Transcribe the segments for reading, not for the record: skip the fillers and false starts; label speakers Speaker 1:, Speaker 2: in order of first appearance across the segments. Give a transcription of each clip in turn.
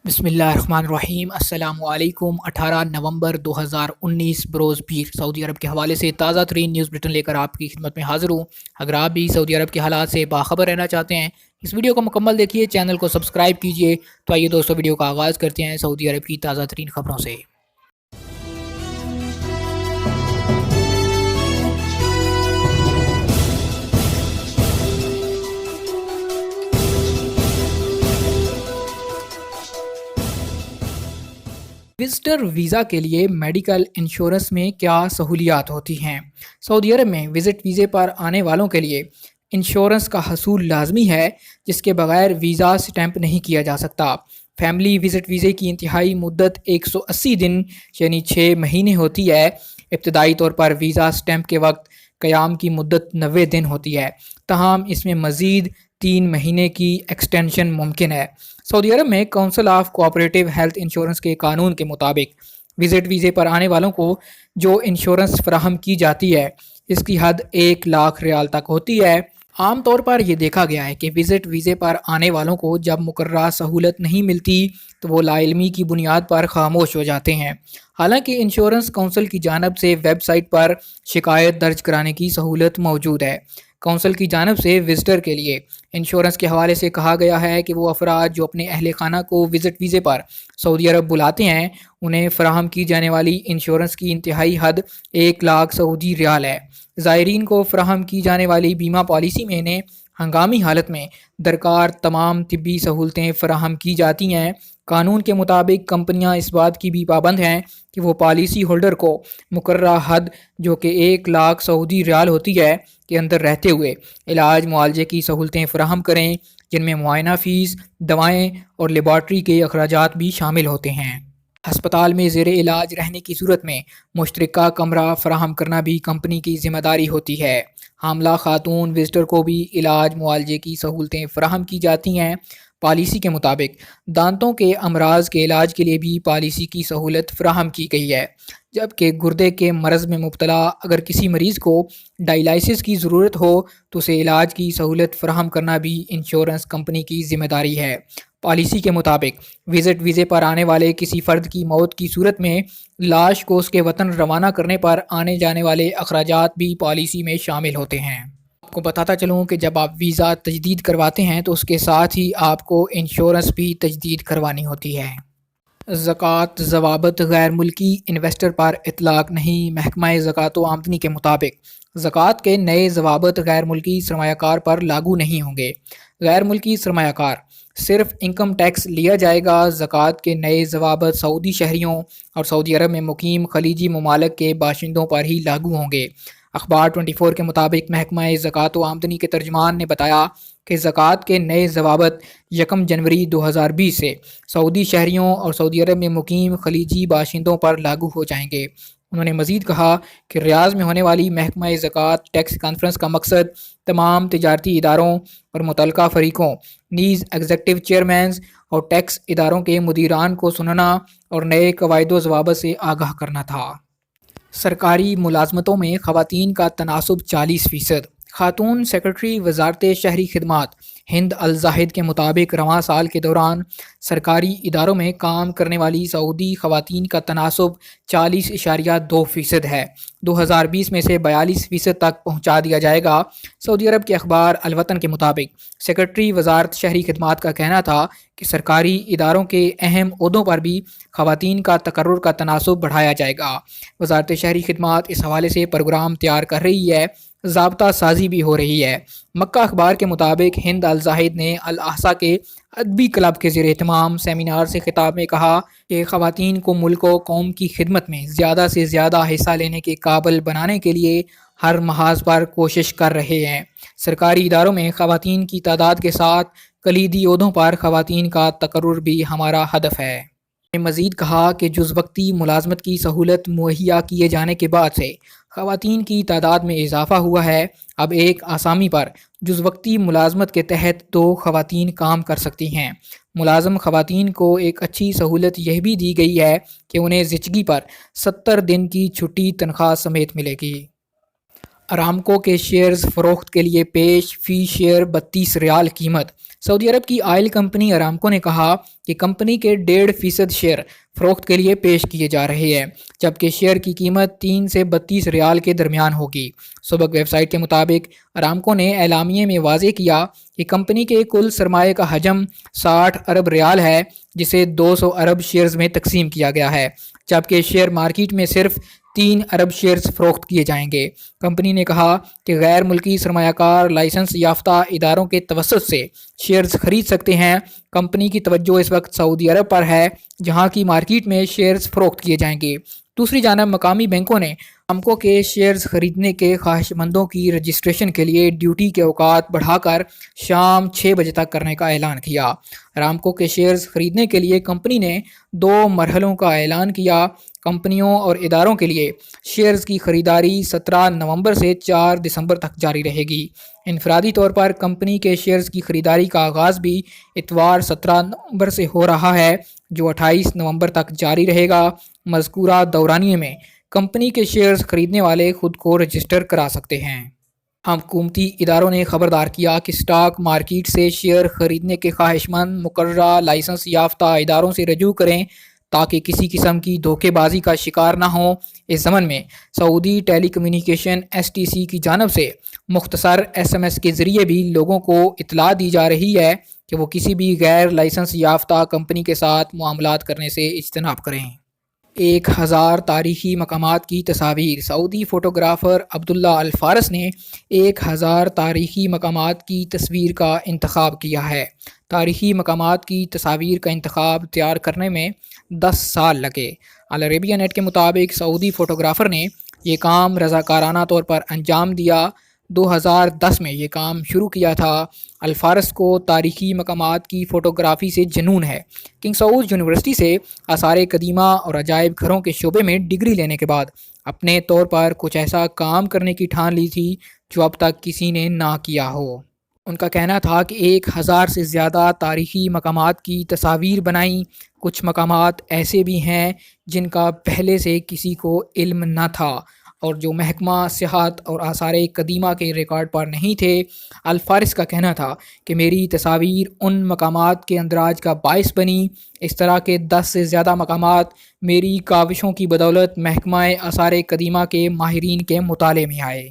Speaker 1: بسم اللہ الرحمن الرحیم۔ السلام علیکم۔ 18 نومبر 2019 بروز پیر سعودی عرب کے حوالے سے تازہ ترین نیوز بلیٹن لے کر آپ کی خدمت میں حاضر ہوں۔ اگر آپ بھی سعودی عرب کے حالات سے باخبر رہنا چاہتے ہیں، اس ویڈیو کو مکمل دیکھیے، چینل کو سبسکرائب کیجیے۔ تو آئیے دوستو، ویڈیو کا آغاز کرتے ہیں سعودی عرب کی تازہ ترین خبروں سے۔ وزٹر ویزا کے لیے میڈیکل انشورنس میں کیا سہولیات ہوتی ہیں؟ سعودی عرب میں وزٹ ویزے پر آنے والوں کے لیے انشورنس کا حصول لازمی ہے، جس کے بغیر ویزا سٹیمپ نہیں کیا جا سکتا۔ فیملی وزٹ ویزے کی انتہائی مدت 180 دن یعنی 6 مہینے ہوتی ہے۔ ابتدائی طور پر ویزا سٹیمپ کے وقت قیام کی مدت 90 دن ہوتی ہے، تاہم اس میں مزید 3 مہینے کی ایکسٹینشن ممکن ہے۔ سعودی عرب میں council of cooperative health insurance کے قانون کے مطابق وزٹ ویزے پر آنے والوں کو جو انشورنس فراہم کی جاتی ہے، اس کی حد 1 لاکھ ریال تک ہوتی ہے۔ عام طور پر یہ دیکھا گیا ہے کہ وزٹ ویزے پر آنے والوں کو جب مقررہ سہولت نہیں ملتی تو وہ لا علمی کی بنیاد پر خاموش ہو جاتے ہیں۔ حالانکہ انشورنس کونسل کی جانب سے ویب سائٹ پر شکایت درج کرانے کی سہولت موجود ہے۔ کونسل کی جانب سے وزٹر کے لیے انشورنس کے حوالے سے کہا گیا ہے کہ وہ افراد جو اپنے اہل خانہ کو وزٹ ویزے پر سعودی عرب بلاتے ہیں، انہیں فراہم کی جانے والی انشورنس کی انتہائی حد 1 لاکھ سعودی ریال ہے۔ زائرین کو فراہم کی جانے والی بیمہ پالیسی میں انہیں ہنگامی حالت میں درکار تمام طبی سہولتیں فراہم کی جاتی ہیں۔ قانون کے مطابق کمپنیاں اس بات کی بھی پابند ہیں کہ وہ پالیسی ہولڈر کو مقررہ حد جو کہ 1 لاکھ سعودی ریال ہوتی ہے کے اندر رہتے ہوئے علاج معالجے کی سہولتیں فراہم کریں، جن میں معائنہ فیس، دوائیں اور لیبارٹری کے اخراجات بھی شامل ہوتے ہیں۔ ہسپتال میں زیر علاج رہنے کی صورت میں مشترکہ کمرہ فراہم کرنا بھی کمپنی کی ذمہ داری ہوتی ہے۔ حاملہ خاتون وزٹر کو بھی علاج معالجے کی سہولتیں فراہم کی جاتی ہیں۔ پالیسی کے مطابق دانتوں کے امراض کے علاج کے لیے بھی پالیسی کی سہولت فراہم کی گئی ہے، جبکہ گردے کے مرض میں مبتلا اگر کسی مریض کو ڈائلائسس کی ضرورت ہو تو اسے علاج کی سہولت فراہم کرنا بھی انشورنس کمپنی کی ذمہ داری ہے۔ پالیسی کے مطابق وزٹ ویزے پر آنے والے کسی فرد کی موت کی صورت میں لاش کو اس کے وطن روانہ کرنے پر آنے جانے والے اخراجات بھی پالیسی میں شامل ہوتے ہیں۔ آپ کو بتاتا چلوں کہ جب آپ ویزا تجدید کرواتے ہیں تو اس کے ساتھ ہی آپ کو انشورنس بھی تجدید کروانی ہوتی ہے۔ زکوٰۃ ضوابط غیر ملکی انویسٹر پر اطلاق نہیں۔ محکمہ زکوٰۃ و آمدنی کے مطابق زکوٰۃ کے نئے ضوابط غیر ملکی سرمایہ کار پر لاگو نہیں ہوں گے۔ غیر ملکی سرمایہ کار صرف انکم ٹیکس لیا جائے گا۔ زکوٰۃ کے نئے ضوابط سعودی شہریوں اور سعودی عرب میں مقیم خلیجی ممالک کے باشندوں پر ہی لاگو ہوں گے۔ اخبار 24 کے مطابق محکمہ زکوٰۃ و آمدنی کے ترجمان نے بتایا کہ زکوٰۃ کے نئے ضوابط 1 جنوری 2020 سے سعودی شہریوں اور سعودی عرب میں مقیم خلیجی باشندوں پر لاگو ہو جائیں گے۔ انہوں نے مزید کہا کہ ریاض میں ہونے والی محکمہ زکوٰۃ ٹیکس کانفرنس کا مقصد تمام تجارتی اداروں اور متعلقہ فریقوں نیز ایگزیکٹو چیئرمینز اور ٹیکس اداروں کے مدیران کو سننا اور نئے قواعد و ضوابط سے آگاہ کرنا تھا۔ سرکاری ملازمتوں میں خواتین کا تناسب 40%۔ خاتون سیکرٹری وزارت شہری خدمات ہند الزاہد کے مطابق رواں سال کے دوران سرکاری اداروں میں کام کرنے والی سعودی خواتین کا تناسب 40.2% ہے۔ 2020 میں سے 42% تک پہنچا دیا جائے گا۔ سعودی عرب کے اخبار الوطن کے مطابق سیکرٹری وزارت شہری خدمات کا کہنا تھا کہ سرکاری اداروں کے اہم عہدوں پر بھی خواتین کا تقرر کا تناسب بڑھایا جائے گا۔ وزارت شہری خدمات اس حوالے سے پروگرام تیار کر رہی ہے، ضابطہ سازی بھی ہو رہی ہے۔ مکہ اخبار کے مطابق ہند الزاہد نے الاحسا کے ادبی کلب کے زیر اہتمام سیمینار سے خطاب میں کہا کہ خواتین کو ملک و قوم کی خدمت میں زیادہ سے زیادہ حصہ لینے کے قابل بنانے کے لیے ہر محاذ پر کوشش کر رہے ہیں۔ سرکاری اداروں میں خواتین کی تعداد کے ساتھ کلیدی عہدوں پر خواتین کا تقرر بھی ہمارا ہدف ہے۔ نے مزید کہا کہ جز وقتی ملازمت کی سہولت مہیا کیے جانے کے بعد سے خواتین کی تعداد میں اضافہ ہوا ہے۔ اب ایک آسامی پر جز وقتی ملازمت کے تحت 2 خواتین کام کر سکتی ہیں۔ ملازم خواتین کو ایک اچھی سہولت یہ بھی دی گئی ہے کہ انہیں زچگی پر 70 دن کی چھٹی تنخواہ سمیت ملے گی۔ ارامکو کے شیئرز فروخت کے لیے پیش، فی شیئر 32 ریال قیمت۔ سعودی عرب کی آئل کمپنی ارامکو نے کہا کہ کمپنی کے 1.5% شیئر فروخت کے لیے پیش کیے جا رہے ہیں، جبکہ شیئر کی قیمت 3 سے 32 ریال کے درمیان ہوگی۔ سبق ویب سائٹ کے مطابق ارامکو نے اعلامیے میں واضح کیا کہ کمپنی کے کل سرمایہ کا حجم 60 ارب ریال ہے، جسے 200 ارب شیئرز میں تقسیم کیا گیا ہے، جبکہ شیئر مارکیٹ میں صرف 3 ارب شیئرز فروخت کیے جائیں گے۔ کمپنی نے کہا کہ غیر ملکی سرمایہ کار لائسنس یافتہ اداروں کے توسط سے شیئرز خرید سکتے ہیں۔ کمپنی کی توجہ اس وقت سعودی عرب پر ہے، جہاں کی مارکیٹ میں شیئرز فروخت کیے جائیں گے۔ دوسری جانب مقامی بینکوں نے ارامکو کے شیئرز خریدنے کے خواہش مندوں کی رجسٹریشن کے لیے ڈیوٹی کے اوقات بڑھا کر شام 6 بجے تک کرنے کا اعلان کیا۔ ارامکو کے شیئرز خریدنے کے لیے کمپنی نے 2 مرحلوں کا اعلان کیا۔ کمپنیوں اور اداروں کے لیے شیئرز کی خریداری 17 نومبر سے 4 دسمبر تک جاری رہے گی۔ انفرادی طور پر کمپنی کے شیئرز کی خریداری کا آغاز بھی اتوار 17 نومبر سے ہو رہا ہے، جو 28 نومبر تک جاری رہے گا۔ مذکورہ دورانیے میں کمپنی کے شیئرز خریدنے والے خود کو رجسٹر کرا سکتے ہیں۔ حکومتی اداروں نے خبردار کیا کہ اسٹاک مارکیٹ سے شیئر خریدنے کے خواہش مند مقررہ لائسنس یافتہ اداروں سے رجوع کریں تاکہ کسی قسم کی دھوکے بازی کا شکار نہ ہوں۔ اس ضمن میں سعودی ٹیلی کمیونیکیشن STC کی جانب سے مختصر SMS کے ذریعے بھی لوگوں کو اطلاع دی جا رہی ہے کہ وہ کسی بھی غیر لائسنس یافتہ کمپنی کے ساتھ معاملات کرنے سے اجتناب کریں۔ 1000 تاریخی مقامات کی تصاویر۔ سعودی فوٹوگرافر عبداللہ الفارس نے 1000 تاریخی مقامات کی تصویر کا انتخاب کیا ہے۔ تاریخی مقامات کی تصاویر کا انتخاب تیار کرنے میں 10 سال لگے۔ العربیہ نیٹ کے مطابق سعودی فوٹوگرافر نے یہ کام رضاکارانہ طور پر انجام دیا۔ 2010 میں یہ کام شروع کیا تھا۔ الفارس کو تاریخی مقامات کی فوٹوگرافی سے جنون ہے۔ کنگ سعود یونیورسٹی سے آثار قدیمہ اور عجائب گھروں کے شعبے میں ڈگری لینے کے بعد اپنے طور پر کچھ ایسا کام کرنے کی ٹھان لی تھی جو اب تک کسی نے نہ کیا ہو۔ ان کا کہنا تھا کہ 1000 سے زیادہ تاریخی مقامات کی تصاویر بنائیں۔ کچھ مقامات ایسے بھی ہیں جن کا پہلے سے کسی کو علم نہ تھا اور جو محکمہ سیاحت اور آثار قدیمہ کے ریکارڈ پر نہیں تھے۔ الفارس کا کہنا تھا کہ میری تصاویر ان مقامات کے اندراج کا باعث بنی۔ اس طرح کے 10 سے زیادہ مقامات میری کاوشوں کی بدولت محکمہ آثار قدیمہ کے ماہرین کے مطالعے میں آئے۔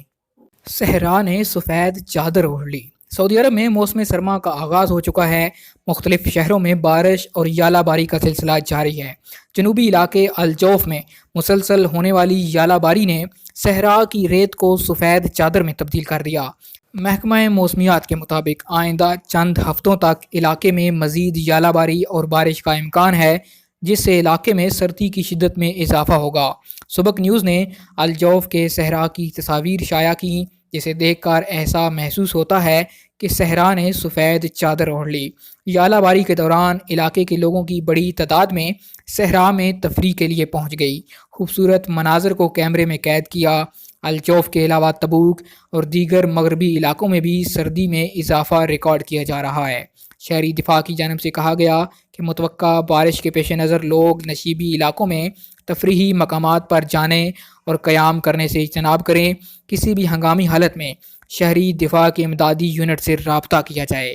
Speaker 1: صحرا نے سفید چادر اوڑھ لی۔ سعودی عرب میں موسم سرما کا آغاز ہو چکا ہے۔ مختلف شہروں میں بارش اور یالہ باری کا سلسلہ جاری ہے۔ جنوبی علاقے الجوف میں مسلسل ہونے والی یالہ باری نے صحرا کی ریت کو سفید چادر میں تبدیل کر دیا۔ محکمہ موسمیات کے مطابق آئندہ چند ہفتوں تک علاقے میں مزید یالہ باری اور بارش کا امکان ہے، جس سے علاقے میں سردی کی شدت میں اضافہ ہوگا۔ سبق نیوز نے الجوف کے صحرا کی تصاویر شائع کی، جسے دیکھ کر ایسا محسوس ہوتا ہے کہ صحرا نے سفید چادر اوڑھ لی۔ یالہ باری کے دوران علاقے کے لوگوں کی بڑی تعداد میں صحرا میں تفریح کے لیے پہنچ گئی۔ خوبصورت مناظر کو کیمرے میں قید کیا۔ الجوف کے علاوہ تبوک اور دیگر مغربی علاقوں میں بھی سردی میں اضافہ ریکارڈ کیا جا رہا ہے۔ شہری دفاع کی جانب سے کہا گیا کہ متوقع بارش کے پیش نظر لوگ نشیبی علاقوں میں تفریحی مقامات پر جانے اور قیام کرنے سے اجتناب کریں۔ کسی بھی ہنگامی حالت میں شہری دفاع کے امدادی یونٹ سے رابطہ کیا جائے۔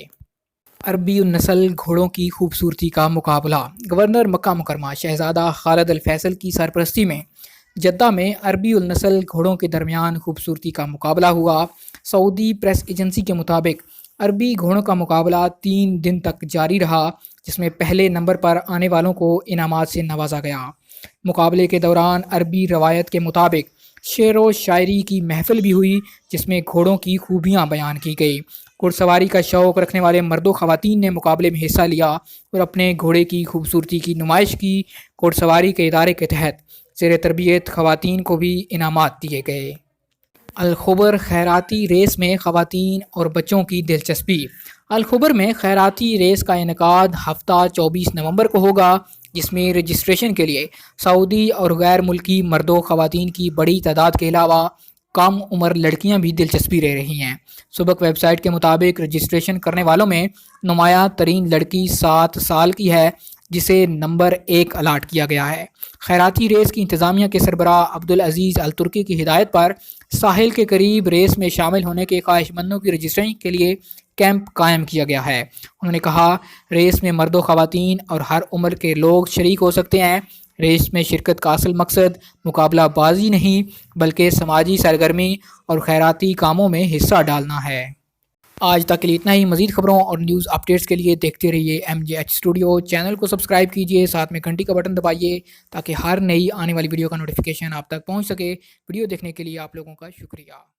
Speaker 1: عربی النسل گھوڑوں کی خوبصورتی کا مقابلہ۔ گورنر مکہ مکرمہ شہزادہ خالد الفیصل کی سرپرستی میں جدہ میں عربی النسل گھوڑوں کے درمیان خوبصورتی کا مقابلہ ہوا۔ سعودی پریس ایجنسی کے مطابق عربی گھوڑوں کا مقابلہ 3 دن تک جاری رہا، جس میں پہلے نمبر پر آنے والوں کو انعامات سے نوازا گیا۔ مقابلے کے دوران عربی روایت کے مطابق شعر و شاعری کی محفل بھی ہوئی، جس میں گھوڑوں کی خوبیاں بیان کی گئی۔ گھڑ سواری کا شوق رکھنے والے مرد و خواتین نے مقابلے میں حصہ لیا اور اپنے گھوڑے کی خوبصورتی کی نمائش کی۔ گھڑ سواری کے ادارے کے تحت زیر تربیت خواتین کو بھی انعامات دیے گئے۔ الخبر خیراتی ریس میں خواتین اور بچوں کی دلچسپی۔ الخبر میں خیراتی ریس کا انعقاد ہفتہ 24 نومبر کو ہوگا، جس میں رجسٹریشن کے لیے سعودی اور غیر ملکی مرد و خواتین کی بڑی تعداد کے علاوہ کم عمر لڑکیاں بھی دلچسپی لے رہی ہیں۔ سبق ویب سائٹ کے مطابق رجسٹریشن کرنے والوں میں نمایاں ترین لڑکی 7 سال کی ہے، جسے نمبر 1 الاٹ کیا گیا ہے۔ خیراتی ریس کی انتظامیہ کے سربراہ عبدالعزیز الترکی کی ہدایت پر ساحل کے قریب ریس میں شامل ہونے کے خواہش مندوں کی رجسٹریشن کے لیے کیمپ قائم کیا گیا ہے۔ انہوں نے کہا ریس میں مرد و خواتین اور ہر عمر کے لوگ شریک ہو سکتے ہیں۔ ریس میں شرکت کا اصل مقصد مقابلہ بازی نہیں بلکہ سماجی سرگرمی اور خیراتی کاموں میں حصہ ڈالنا ہے۔ آج تک کے لیے اتنا ہی۔ مزید خبروں اور نیوز اپڈیٹس کے لیے دیکھتے رہیے MJH اسٹوڈیو۔ چینل کو سبسکرائب کیجیے، ساتھ میں گھنٹی کا بٹن دبائیے تاکہ ہر نئی آنے والی ویڈیو کا نوٹیفیکیشن آپ تک پہنچ سکے۔ ویڈیو دیکھنے کے لیے آپ لوگوں کا شکریہ۔